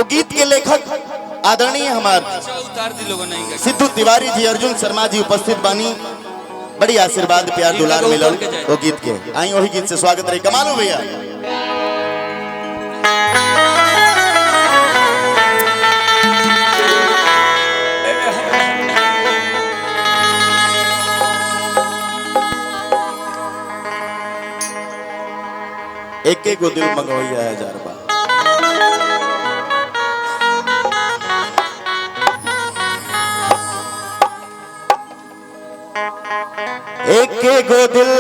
वो गीत के लेखक आदरणीय हमारे सिद्धू तिवारी जी, अर्जुन शर्मा जी उपस्थित बानी। बड़ी आशीर्वाद प्यार दुलार मिलल वो गीत के। आई वही गीत से स्वागत रही। कमाल भैया एक एक दिल मंगवैया 1000 बार। एक एक दिल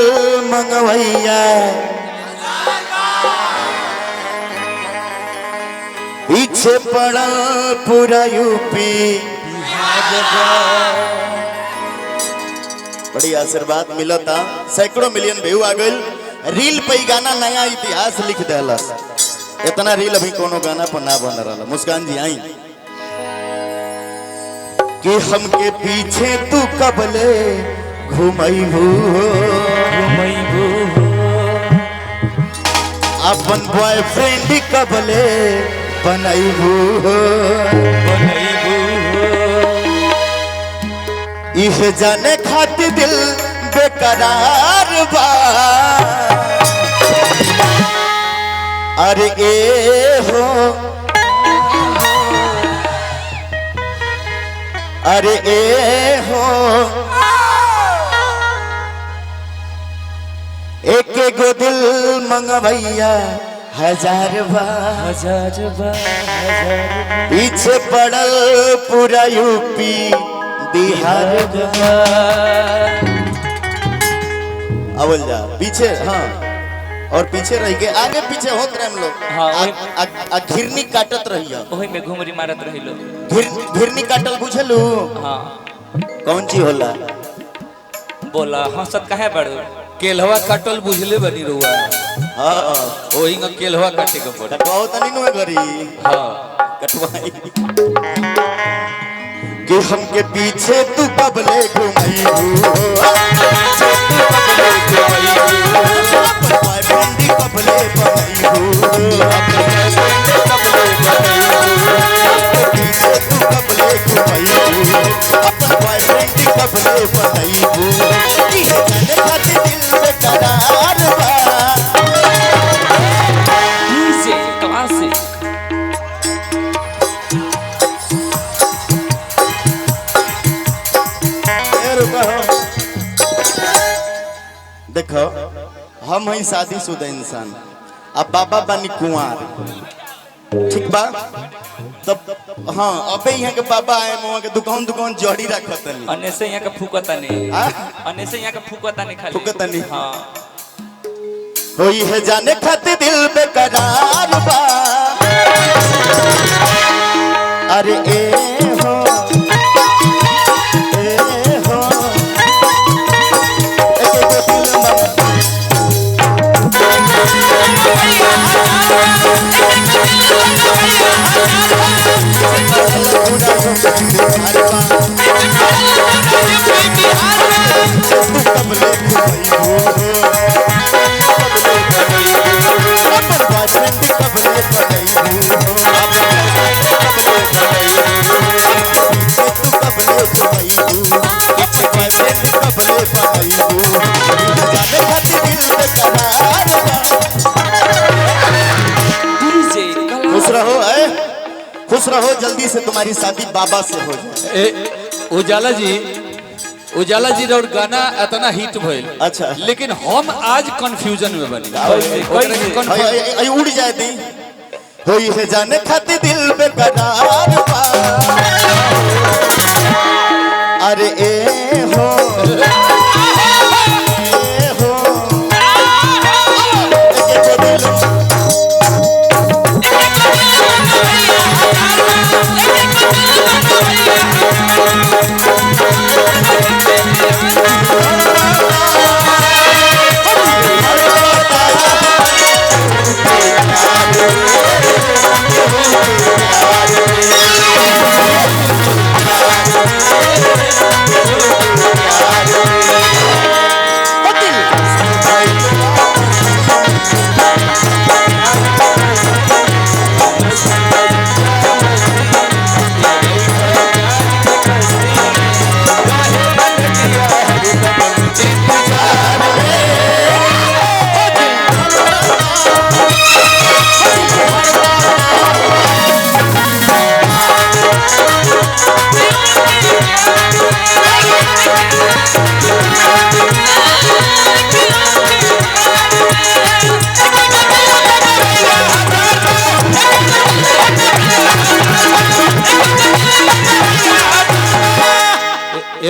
मंगवैया पीछे पड़ा पूरा यूपी। बड़ी आशीर्वाद मिला था। सैकड़ों मिलियन व्यू आ गई। रील पे गाना नया इतिहास लिख देला। इतना रील अभी कोनो गाना पर ना बन रहा। मुस्कान जी आई कि हमके पीछे तू कबले घुमैबू अपन बॉयफ्रेंड कबले बनैबू इस जाने खातिर दिल बेकरार बा। अरे ए हो अरे ए हो एक गो दिल मंगवैया 1000 बार। पीछे पड़ल पूरा यूपी बिहार। अवल जा पीछे। हाँ और पीछे रह के आगे पीछे होत रहे हम लोग। हाँ घिरनी काटत रहिया। ओही में घुमरी मारत रही लोग। घिरनी काटल बुझलू? हाँ कौन चीज होला? बोला हंसत काहे बड़ू? केलवा काटल बुझले बनी रुआ। हां ओही न केलवा काटे के पड़े। कटवाओ तनी नु घरी। हां कटवाई कि हमके पीछे तू कबले घुमैबू बॉयफ्रेंड कबले बनैबू पीछे तू कबले घुमैबू अपन बॉयफ्रेंड कबले बनैबू ये जाने खातिर दिल में करार बा। से कहां से देखो हम हैं शादीशुदा इंसान। अब बाबा बनी कुंवार ठीक बा। तब हाँ अबे यहाँ के बाबा आए मुँह के दुकान जड़ी रखत नहीं। अन्य से यहाँ का फूकता नहीं। अन्य से यहाँ का फूकता नहीं खाली फूकता नहीं। हाँ होई है जाने खातिर दिल बेकरार बा। अरे ए हो खुश रहो। जल्दी से तुम्हारी शादी बाबा से हो जाए। उजाला जी और गाना इतना हिट भइल। अच्छा लेकिन हम आज कंफ्यूजन में बनी। उड़ जाए दी होई है जाने खातिर दिल बेकरार बा। अरे ए हो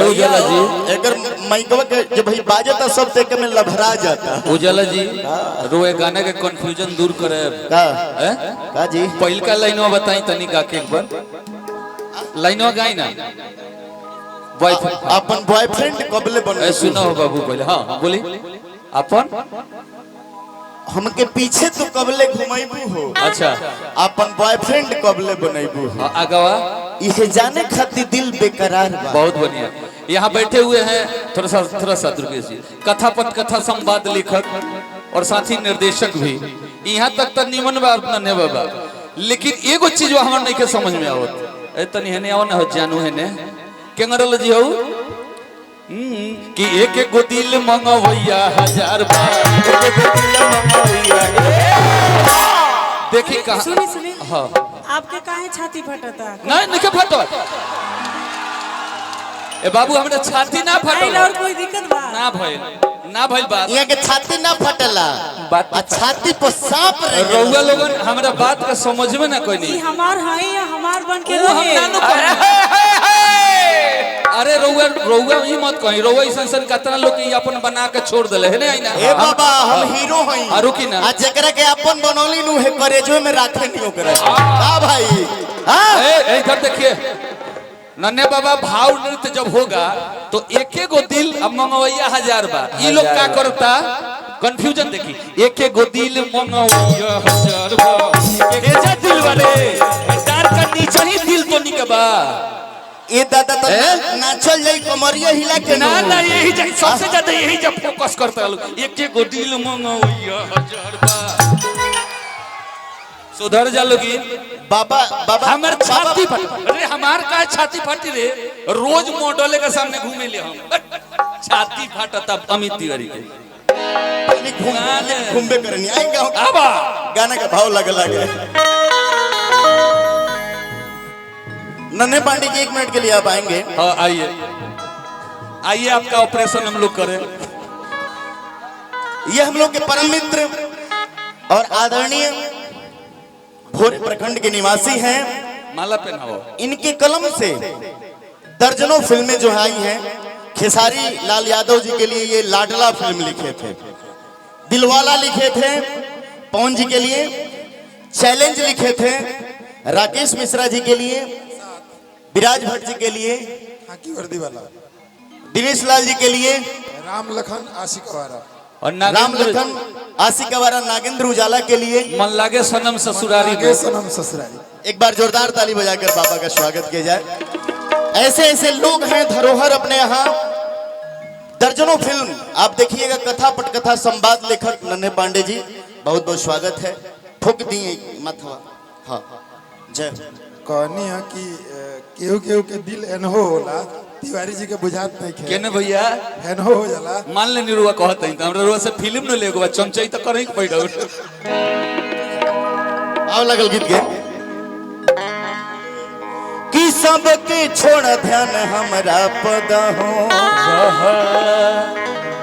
उजाला जी अगर माइकवा के जब भाई बाजता सब देख में लभरा जाता। उजाला जी रोए गाना के कंफ्यूजन दूर करे का हैं? का जी पहिल का लाइनवा बताई तनी गा के एक बार लाइनवा गाई ना बॉयफ्रेंड अपन बॉयफ्रेंड कबले बन सुना हो बाबू पहले हाँ बोली अपन हमके पीछे तो कबले घुमाइबू हो। अच्छा अपन बॉयफ्रेंड कबले बनैबू हो। आगवा इसे जाने खातिर दिल बेकरार बा। बहुत बढ़िया यहाँ बैठे हुए हैं थोड़ा सा दुर्गेश जी कथा पथ कथा संवाद लेखक और साथी निर्देशक भी यहाँ तक तो निमन बा ने बाबा लेकिन एगो चीज हमार नहीं के समझ में आवत ए तनी हेने आओ ना हो जानू हेने केंगरल जी हो कि एक एक गो दिल मंगवैया 1000 बार देखी कहां सुनी सुनी हाँ आपके काहे छाती फटता? नहीं के फटो ए बाबू हमरे छाती ना फटो आइल और कोई दिक्कत बा? ना भइल बात यहाँ के छाती ना फटला बात आ छाती पर सांप रहे। रउआ लोगन हमरा बात का समझ में ना कोई ई नहीं हमार है या हमार बन के वो हम रहे? ना नु अरे रउआ ही मत कहीं रउआ इसन सन कतना लोग के अपन बना के छोड़ देले है नहीं ना ए बाबा हम हीरो हई। आ रुकी ना आ जेकरा के अपन बनौली नु है करेजो में राखे नहीं ओकरा। हां भाई हां ए इधर देखिए नन्हे बाबा भाव नृत्य जब होगा तो एक एक गो दिल अब मंगवैया 1000 बार ये लोग क्या करता कंफ्यूजन देखी एक एक गो दिल मंगवैया 1000 बार एक जा दिल वाले डार का नीचे ही दिल तो नहीं के बा ए दादा तो नाचल जाई कमरिया हिला के ना ना यही सबसे ज्यादा यही जब फोकस करता लोग एक एक गो दिल मंगवैया 1000 बार सुधर जा लोगी बाबा बाबा हमार छाती फट अरे हमार का छाती फटी रे रोज मॉडल के सामने घूमे ले हम छाती फटता अमित तिवारी के घूमबे करनी आएंगे आबा गाना का भाव लगे नन्हे पांडे जी 1 मिनट के लिए आप आएंगे। हाँ आइए आइए आपका ऑपरेशन हम लोग करें ये हम लोग के परम मित्र और आदरणीय भोरे प्रखंड के निवासी हैं। माला पहनाओ इनके कलम से दर्जनों फिल्में जो आई हैं। खेसारी लाल यादव जी के लिए ये लाडला फिल्म लिखे थे, दिलवाला लिखे थे पवन जी के लिए, चैलेंज लिखे थे राकेश मिश्रा जी के लिए, विराज भट्ट जी के लिए, हाकी वर्दी वाला दिनेश लाल जी के लिए, राम लखन आशिक वारा और राम लखन आशिक वारा, नागेंद्र उजाला के लिए मन लागे सनम ससुरारी आगे सनम ससुरारी। एक बार जोरदार ताली बजाकर बाबा का स्वागत किया जाए। ऐसे ऐसे लोग हैं धरोहर अपने यहाँ, दर्जनों फिल्म आप देखिएगा। कथा पटकथा संवाद लेखक नन्हे पांडे जी बहुत बहुत स्वागत है। ठोक दिए माथा। हाँ जय कहनी है कि केहू केहू के दिल एनहो होला, तिवारी जी के बुझात नहीं खे केने भैया एनहो हो जाला। मान ले निरुआ कहत है हमरा रुआ से फिल्म न लेगो चमचई त करई के पैडा आओ लगल गीत के कि सबके छोड़ ध्यान हमरा पद हो,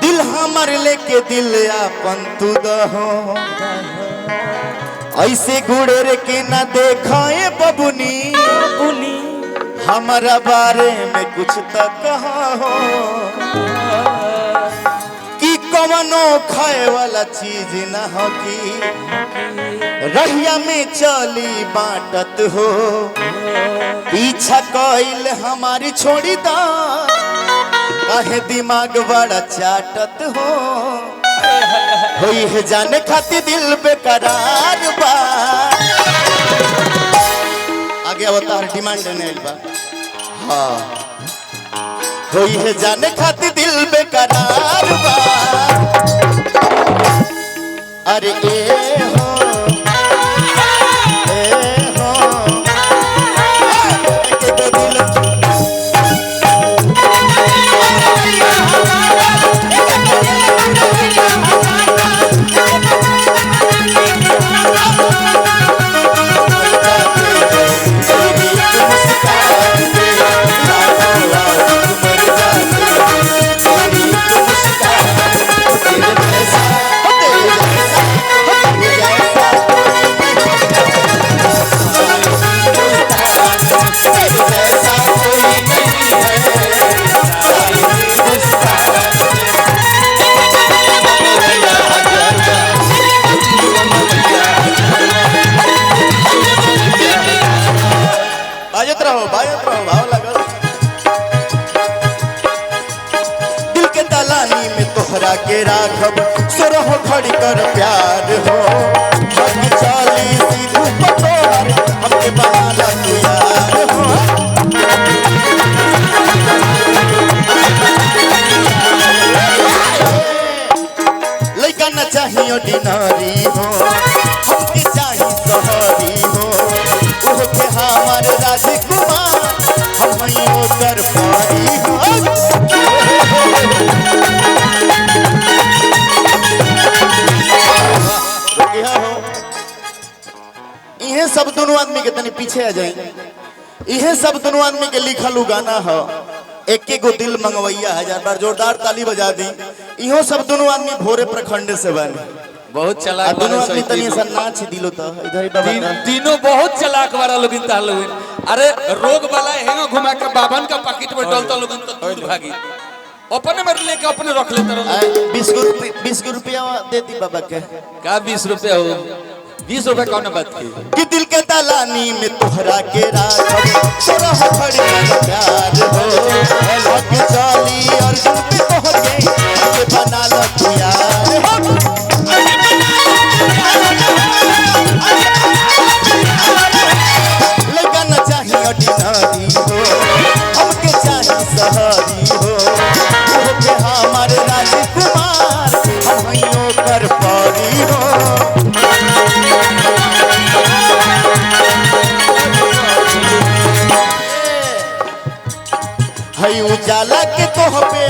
दिल हमर लेके दिल आपन तू दहो, ऐसे गुड़ेर के न देखाए बबुनी हमारा बारे में कुछ तो कहा हो, कि कवनो खाए वाला चीज न हो कि रहिया में चली बाटत हो, पीछा कइल हमारी छोड़ी दा काहे दिमाग बड़ा चाटत हो, होई है जाने खातिर दिल बेकरार बा। आगे अवतार डिमांड नहीं बा। हाँ होई है जाने खातिर दिल बेकरार बा। अरे ए हो बाजत रहो भाव लगल। दिल के दलानी में तोहरा के राखब सोरह घड़ी कर प्यार हो। हम चाली सीधू पतोहर हमके बनाला तू यार हो। लइका न चाहिए डिनारी हो, हमके चाहिए सहरी हो। ओह के हमार राजकुमार हम ही ओकर पारी हो। इहे सब दोनों आदमी के तनी पीछे आ जाए। इहे सब दोनों आदमी के लिखल उ गाना हो, एक गो दिल मंगवैया 1000 बार जोरदार ताली बजा दी। इहो सब दोनों आदमी भोरे प्रखंड से बने। बहुत चलाक दोनों वाला आदमी तनी सही सा नाच दिलो तो इधर ही बाबा का। तीनों बहुत चलाक वाला लोग इंता लोग। अरे रोग वाला हेंगा घुमा के बावन का पैकेट में डालता लोग तो दूर भागी अपने में लेके अपने रख लेते रहो। 20 रुपया देती बाबा के का 20 रुपया हो 20 रुपया कौन बात की कि दिल के दलानी में तोहरा के राखब सोरह घड़ी कर प्यार हो। हक चाली अर्जुन पे तोहके हमके बना ल तू यार हो। लइका न चाहिए डिनारी हो, हमके चाहिए सहरी हो। ओह के हमार राजकुमार हम ही ओकर पारी हो। हई उजाला के तोह पे